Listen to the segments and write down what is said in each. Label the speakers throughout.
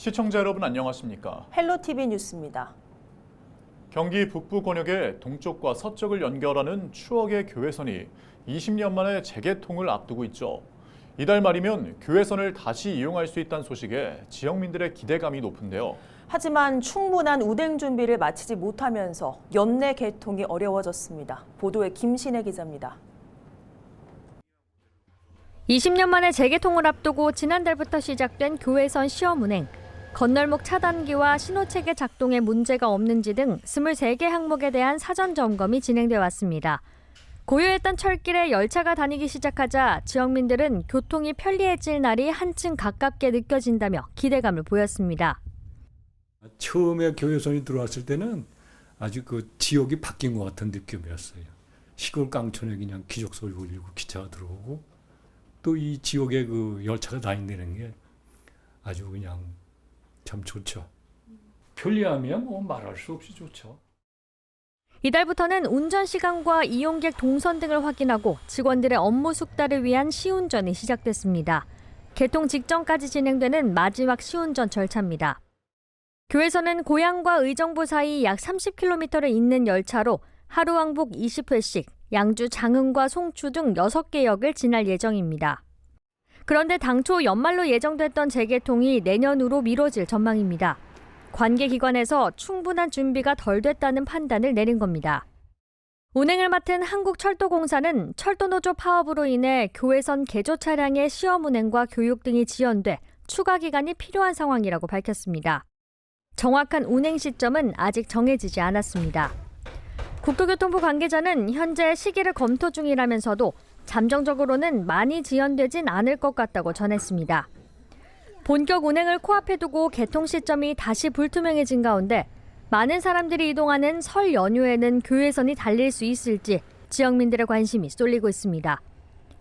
Speaker 1: 시청자 여러분 안녕하십니까?
Speaker 2: 헬로티비 뉴스입니다.
Speaker 1: 경기 북부 권역의 동쪽과 서쪽을 연결하는 추억의 교외선이 20년 만에 재개통을 앞두고 있죠. 이달 말이면 교외선을 다시 이용할 수 있다는 소식에 지역민들의 기대감이 높은데요.
Speaker 2: 하지만 충분한 운행 준비를 마치지 못하면서 연내 개통이 어려워졌습니다. 보도에 김신혜 기자입니다.
Speaker 3: 20년 만에 재개통을 앞두고 지난달부터 시작된 교외선 시험 운행. 건널목 차단기와 신호체계 작동에 문제가 없는지 등 23개 항목에 대한 사전 점검이 진행돼 왔습니다. 고요했던 철길에 열차가 다니기 시작하자 지역민들은 교통이 편리해질 날이 한층 가깝게 느껴진다며 기대감을 보였습니다.
Speaker 4: 처음에 교외선이 들어왔을 때는 아주 그 지역이 바뀐 것 같은 느낌이었어요. 시골 깡촌에 그냥 기적소리 울리고 기차가 들어오고 또 이 지역에 그 열차가 다닌다는 게 아주 그냥 참 좋죠. 편리하면 뭐 말할 수 없이 좋죠.
Speaker 3: 이달부터는 운전 시간과 이용객 동선 등을 확인하고 직원들의 업무 숙달을 위한 시운전이 시작됐습니다. 개통 직전까지 진행되는 마지막 시운전 절차입니다. 교외선은 고양과 의정부 사이 약 30km를 잇는 열차로 하루 왕복 20회씩 양주 장흥과 송추 등 6개 역을 지날 예정입니다. 그런데 당초 연말로 예정됐던 재개통이 내년으로 미뤄질 전망입니다. 관계기관에서 충분한 준비가 덜 됐다는 판단을 내린 겁니다. 운행을 맡은 한국철도공사는 철도노조 파업으로 인해 교외선 개조 차량의 시험 운행과 교육 등이 지연돼 추가 기간이 필요한 상황이라고 밝혔습니다. 정확한 운행 시점은 아직 정해지지 않았습니다. 국토교통부 관계자는 현재 시기를 검토 중이라면서도 잠정적으로는 많이 지연되진 않을 것 같다고 전했습니다. 본격 운행을 코앞에 두고 개통 시점이 다시 불투명해진 가운데 많은 사람들이 이동하는 설 연휴에는 교외선이 달릴 수 있을지 지역민들의 관심이 쏠리고 있습니다.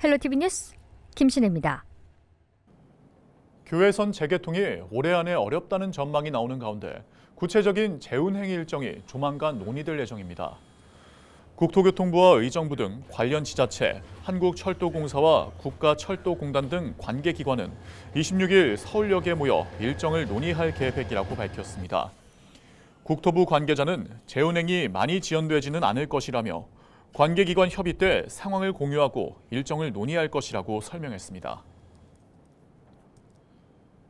Speaker 3: 헬로티비 뉴스 김신혜입니다.
Speaker 1: 교외선 재개통이 올해 안에 어렵다는 전망이 나오는 가운데 구체적인 재운행 일정이 조만간 논의될 예정입니다. 국토교통부와 의정부 등 관련 지자체, 한국철도공사와 국가철도공단 등 관계기관은 26일 서울역에 모여 일정을 논의할 계획이라고 밝혔습니다. 국토부 관계자는 재운행이 많이 지연되지는 않을 것이라며 관계기관 협의 때 상황을 공유하고 일정을 논의할 것이라고 설명했습니다.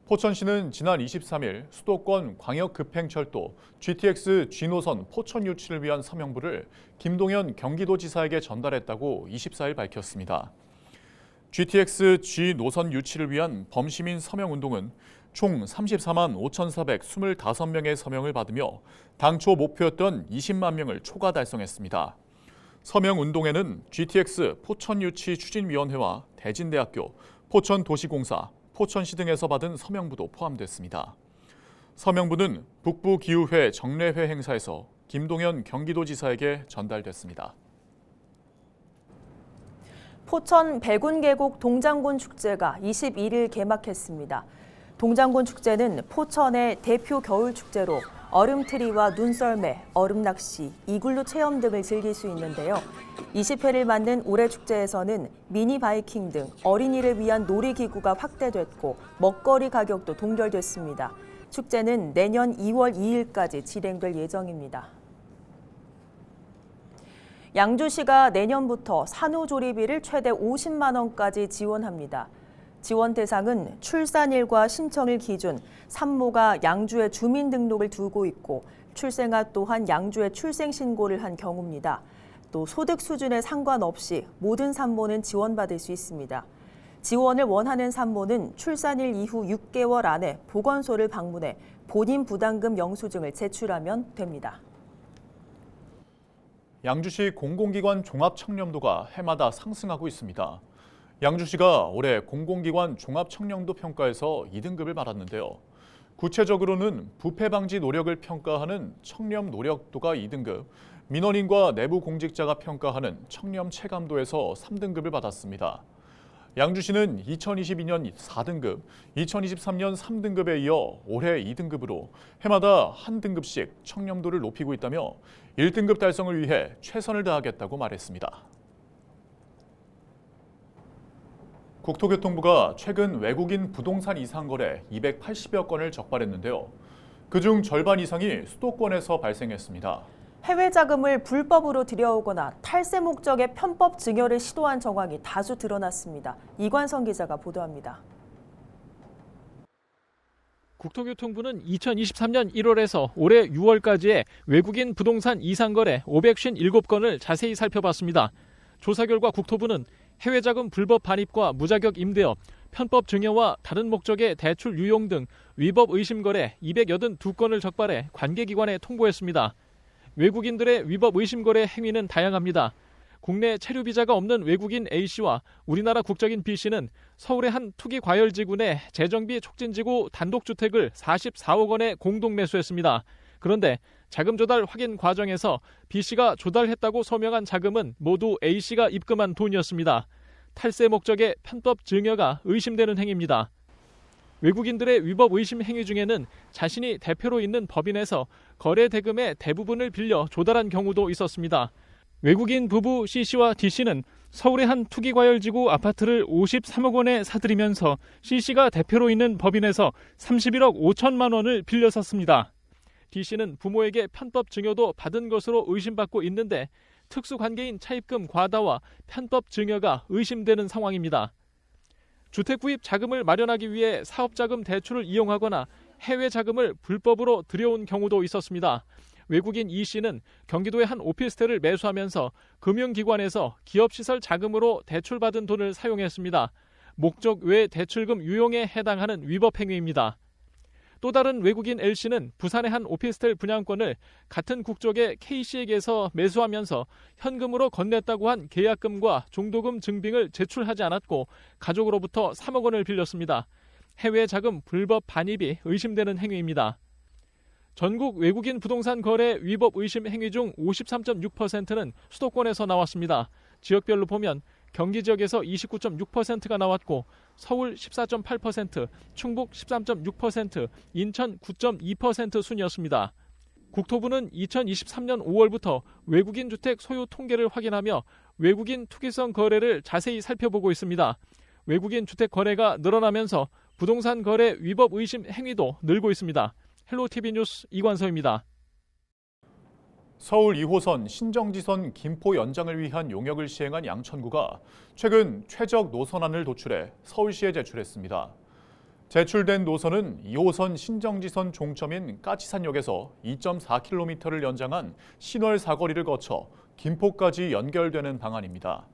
Speaker 1: 포천시는 지난 23일 수도권 광역급행철도 GTX G노선 포천 유치를 위한 서명부를 김동연 경기도지사에게 전달했다고 24일 밝혔습니다. GTX G노선 유치를 위한 범시민 서명운동은 총 34만 5,425명의 서명을 받으며 당초 목표였던 20만 명을 초과 달성했습니다. 서명운동에는 GTX 포천유치 추진위원회와 대진대학교, 포천도시공사, 포천시 등에서 받은 서명부도 포함됐습니다. 서명부는 북부기후회 정례회 행사에서 김동연 경기도지사에게 전달됐습니다.
Speaker 2: 포천 백운계곡 동장군 축제가 21일 개막했습니다. 동장군 축제는 포천의 대표 겨울 축제로 얼음트리와 눈썰매, 얼음낚시, 이글루 체험 등을 즐길 수 있는데요. 20회를 맞는 올해 축제에서는 미니 바이킹 등 어린이를 위한 놀이기구가 확대됐고 먹거리 가격도 동결됐습니다. 축제는 내년 2월 2일까지 진행될 예정입니다. 양주시가 내년부터 산후조리비를 최대 50만 원까지 지원합니다. 지원 대상은 출산일과 신청일 기준 산모가 양주에 주민등록을 두고 있고 출생아 또한 양주에 출생신고를 한 경우입니다. 또 소득 수준에 상관없이 모든 산모는 지원받을 수 있습니다. 지원을 원하는 산모는 출산일 이후 6개월 안에 보건소를 방문해 본인 부담금 영수증을 제출하면 됩니다.
Speaker 1: 양주시 공공기관 종합청렴도가 해마다 상승하고 있습니다. 양주시가 올해 공공기관 종합청렴도 평가에서 2등급을 받았는데요. 구체적으로는 부패 방지 노력을 평가하는 청렴 노력도가 2등급, 민원인과 내부 공직자가 평가하는 청렴 체감도에서 3등급을 받았습니다. 양주시는 2022년 4등급, 2023년 3등급에 이어 올해 2등급으로 해마다 한 등급씩 청렴도를 높이고 있다며 1등급 달성을 위해 최선을 다하겠다고 말했습니다. 국토교통부가 최근 외국인 부동산 이상 거래 280여 건을 적발했는데요. 그중 절반 이상이 수도권에서 발생했습니다.
Speaker 2: 해외 자금을 불법으로 들여오거나 탈세 목적의 편법 증여를 시도한 정황이 다수 드러났습니다. 이관성 기자가 보도합니다.
Speaker 5: 국토교통부는 2023년 1월에서 올해 6월까지의 외국인 부동산 이상 거래 557건을 자세히 살펴봤습니다. 조사 결과 국토부는 해외 자금 불법 반입과 무자격 임대업, 편법 증여와 다른 목적의 대출 유용 등 위법 의심 거래 282건을 적발해 관계기관에 통보했습니다. 외국인들의 위법 의심 거래 행위는 다양합니다. 국내 체류 비자가 없는 외국인 A씨와 우리나라 국적인 B씨는 서울의 한 투기 과열지구 내 재정비 촉진지구 단독주택을 44억 원에 공동 매수했습니다. 그런데 자금 조달 확인 과정에서 B씨가 조달했다고 서명한 자금은 모두 A씨가 입금한 돈이었습니다. 탈세 목적의 편법 증여가 의심되는 행위입니다. 외국인들의 위법 의심 행위 중에는 자신이 대표로 있는 법인에서 거래 대금의 대부분을 빌려 조달한 경우도 있었습니다. 외국인 부부 C씨와 D씨는 서울의 한 투기과열지구 아파트를 53억 원에 사들이면서 C씨가 대표로 있는 법인에서 31억 5천만 원을 빌려 샀습니다. D씨는 부모에게 편법 증여도 받은 것으로 의심받고 있는데 특수관계인 차입금 과다와 편법 증여가 의심되는 상황입니다. 주택 구입 자금을 마련하기 위해 사업자금 대출을 이용하거나 해외 자금을 불법으로 들여온 경우도 있었습니다. 외국인 E씨는 경기도의 한 오피스텔을 매수하면서 금융기관에서 기업시설 자금으로 대출받은 돈을 사용했습니다. 목적 외 대출금 유용에 해당하는 위법 행위입니다. 또 다른 외국인 L씨는 부산의 한 오피스텔 분양권을 같은 국적의 K씨에게서 매수하면서 현금으로 건넸다고 한 계약금과 종도금 증빙을 제출하지 않았고 가족으로부터 3억 원을 빌렸습니다. 해외 자금 불법 반입이 의심되는 행위입니다. 전국 외국인 부동산 거래 위법 의심 행위 중 53.6%는 수도권에서 나왔습니다. 지역별로 보면 경기 지역에서 29.6%가 나왔고 서울 14.8%, 충북 13.6%, 인천 9.2% 순이었습니다. 국토부는 2023년 5월부터 외국인 주택 소유 통계를 확인하며 외국인 투기성 거래를 자세히 살펴보고 있습니다. 외국인 주택 거래가 늘어나면서 부동산 거래 위법 의심 행위도 늘고 있습니다. 헬로티비 뉴스 이관서입니다.
Speaker 1: 서울 2호선 신정지선 김포 연장을 위한 용역을 시행한 양천구가 최근 최적 노선안을 도출해 서울시에 제출했습니다. 제출된 노선은 2호선 신정지선 종점인 까치산역에서 2.4km를 연장한 신월 사거리를 거쳐 김포까지 연결되는 방안입니다.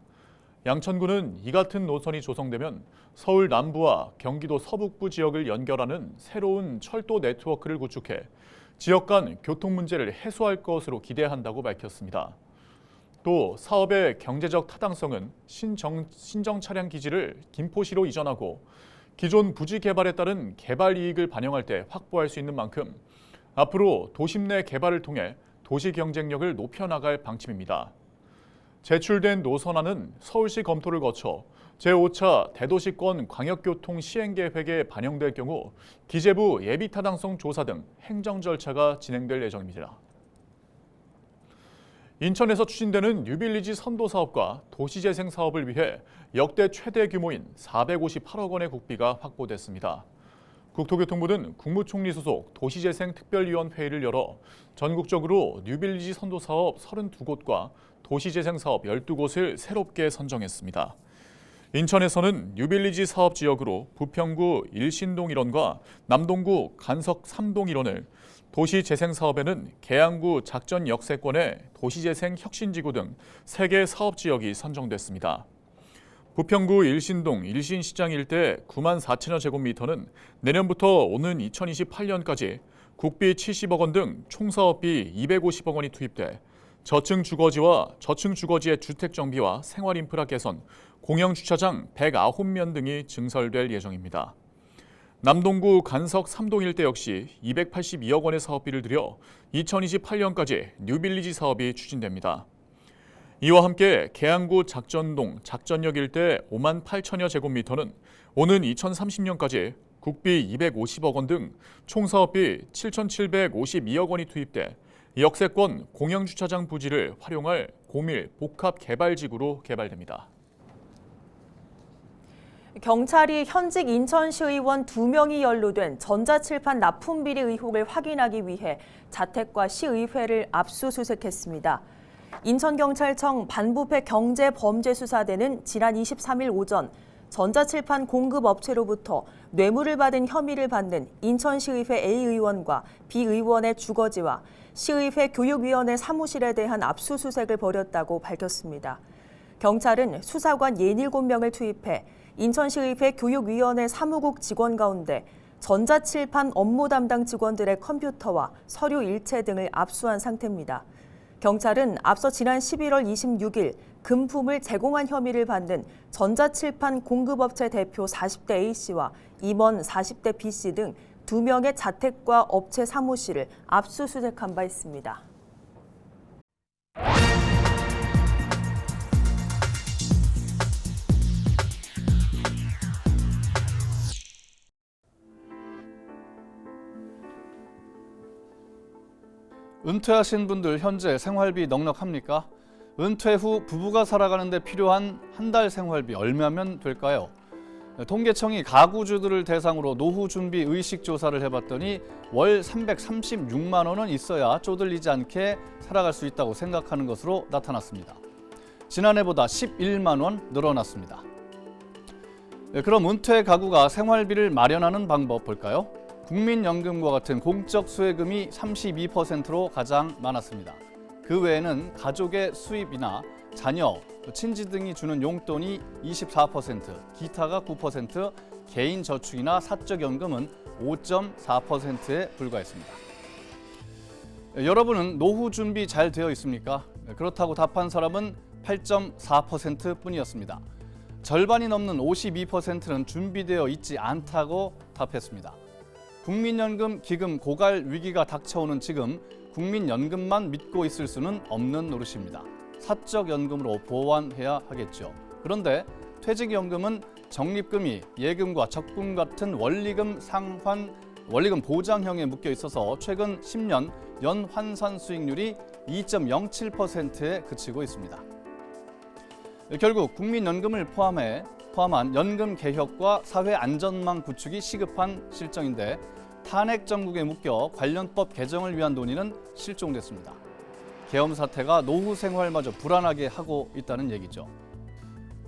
Speaker 1: 양천구는 이 같은 노선이 조성되면 서울 남부와 경기도 서북부 지역을 연결하는 새로운 철도 네트워크를 구축해 지역 간 교통 문제를 해소할 것으로 기대한다고 밝혔습니다. 또 사업의 경제적 타당성은 신정 차량 기지를 김포시로 이전하고 기존 부지 개발에 따른 개발 이익을 반영할 때 확보할 수 있는 만큼 앞으로 도심 내 개발을 통해 도시 경쟁력을 높여나갈 방침입니다. 제출된 노선안은 서울시 검토를 거쳐 제5차 대도시권 광역교통 시행계획에 반영될 경우 기재부 예비타당성 조사 등 행정 절차가 진행될 예정입니다. 인천에서 추진되는 뉴빌리지 선도 사업과 도시재생 사업을 위해 역대 최대 규모인 458억 원의 국비가 확보됐습니다. 국토교통부는 국무총리 소속 도시재생특별위원회의를 열어 전국적으로 뉴빌리지 선도 사업 32곳과 도시재생 사업 12곳을 새롭게 선정했습니다. 인천에서는 뉴빌리지 사업 지역으로 부평구 일신동 일원과 남동구 간석 3동 일원을, 도시재생 사업에는 계양구 작전 역세권의 도시재생 혁신지구 등 3개 사업 지역이 선정됐습니다. 부평구 일신동 일신시장 일대 9만 4천여 제곱미터는 내년부터 오는 2028년까지 국비 70억 원 등 총 사업비 250억 원이 투입돼 저층 주거지와 저층 주거지의 주택 정비와 생활 인프라 개선, 공영 주차장 109면 등이 증설될 예정입니다. 남동구 간석 3동 일대 역시 282억 원의 사업비를 들여 2028년까지 뉴빌리지 사업이 추진됩니다. 이와 함께 계양구 작전동 작전역 일대 5만 8천여 제곱미터는 오는 2030년까지 국비 250억 원 등 총 사업비 7,752억 원이 투입돼 역세권 공영주차장 부지를 활용할 고밀 복합 개발지구로 개발됩니다.
Speaker 2: 경찰이 현직 인천시 의원 2명이 연루된 전자칠판 납품비리 의혹을 확인하기 위해 자택과 시의회를 압수수색했습니다. 인천경찰청 반부패 경제범죄수사대는 지난 23일 오전 전자칠판 공급업체로부터 뇌물을 받은 혐의를 받는 인천시의회 A 의원과 B 의원의 주거지와 시의회 교육위원회 사무실에 대한 압수수색을 벌였다고 밝혔습니다. 경찰은 수사관 67명을 투입해 인천시의회 교육위원회 사무국 직원 가운데 전자칠판 업무 담당 직원들의 컴퓨터와 서류 일체 등을 압수한 상태입니다. 경찰은 앞서 지난 11월 26일 금품을 제공한 혐의를 받는 전자칠판 공급업체 대표 40대 A씨와 임원 40대 B씨 등 2명의 자택과 업체 사무실을 압수수색한 바 있습니다.
Speaker 6: 은퇴하신 분들 현재 생활비 넉넉합니까? 은퇴 후 부부가 살아가는 데 필요한 한 달 생활비 얼마면 될까요? 통계청이 가구주들을 대상으로 노후 준비 의식 조사를 해봤더니 월 336만 원은 있어야 쪼들리지 않게 살아갈 수 있다고 생각하는 것으로 나타났습니다. 지난해보다 11만 원 늘어났습니다. 그럼 은퇴 가구가 생활비를 마련하는 방법 볼까요? 국민연금과 같은 공적 수혜금이 32%로 가장 많았습니다. 그 외에는 가족의 수입이나 자녀, 친지 등이 주는 용돈이 24%, 기타가 9%, 개인 저축이나 사적연금은 5.4%에 불과했습니다. 여러분은 노후 준비 잘 되어 있습니까? 그렇다고 답한 사람은 8.4%뿐이었습니다. 절반이 넘는 52%는 준비되어 있지 않다고 답했습니다. 국민연금 기금 고갈 위기가 닥쳐오는 지금 국민연금만 믿고 있을 수는 없는 노릇입니다. 사적연금으로 보완해야 하겠죠. 그런데 퇴직연금은 적립금이 예금과 적금 같은 원리금 보장형에 묶여 있어서 최근 10년 연환산 수익률이 2.07%에 그치고 있습니다. 결국 국민연금을 포함한 연금 개혁과 사회 안전망 구축이 시급한 실정인데 탄핵 정국에 묶여 관련법 개정을 위한 논의는 실종됐습니다. 계엄 사태가 노후 생활마저 불안하게 하고 있다는 얘기죠.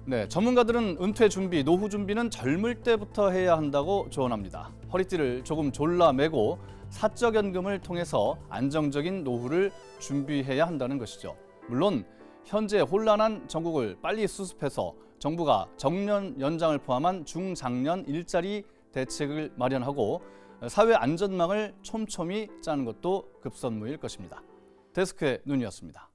Speaker 6: 네, 전문가들은 은퇴 준비, 노후 준비는 젊을 때부터 해야 한다고 조언합니다. 허리띠를 조금 졸라매고 사적연금을 통해서 안정적인 노후를 준비해야 한다는 것이죠. 물론 현재 혼란한 전국을 빨리 수습해서 정부가 정년 연장을 포함한 중장년 일자리 대책을 마련하고 사회 안전망을 촘촘히 짜는 것도 급선무일 것입니다. 데스크의 눈이었습니다.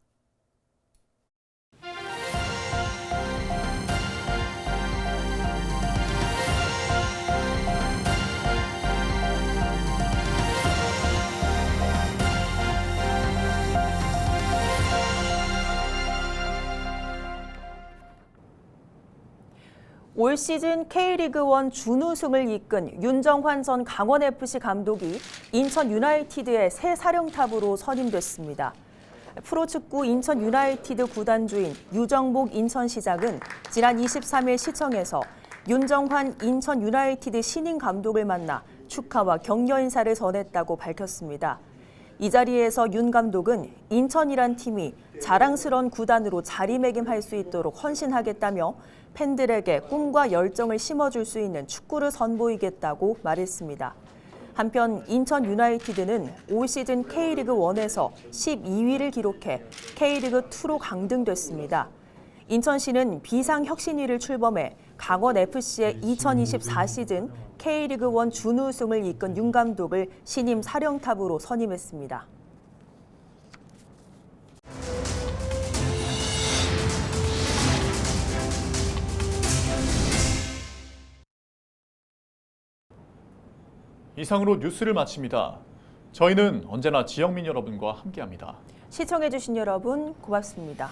Speaker 2: 올 시즌 K리그1 준우승을 이끈 윤정환 전 강원FC 감독이 인천 유나이티드의 새 사령탑으로 선임됐습니다. 프로축구 인천 유나이티드 구단주인 유정복 인천시장은 지난 23일 시청에서 윤정환 인천 유나이티드 신임 감독을 만나 축하와 격려 인사를 전했다고 밝혔습니다. 이 자리에서 윤 감독은 인천이란 팀이 자랑스러운 구단으로 자리매김할 수 있도록 헌신하겠다며 팬들에게 꿈과 열정을 심어줄 수 있는 축구를 선보이겠다고 말했습니다. 한편 인천 유나이티드는 올 시즌 K리그1에서 12위를 기록해 K리그2로 강등됐습니다. 인천시는 비상혁신위를 출범해 강원FC의 2024 시즌 K리그1 준우승을 이끈 윤 감독을 신임 사령탑으로 선임했습니다.
Speaker 1: 이상으로 뉴스를 마칩니다. 저희는 언제나 지역민 여러분과 함께합니다.
Speaker 2: 시청해주신 여러분 고맙습니다.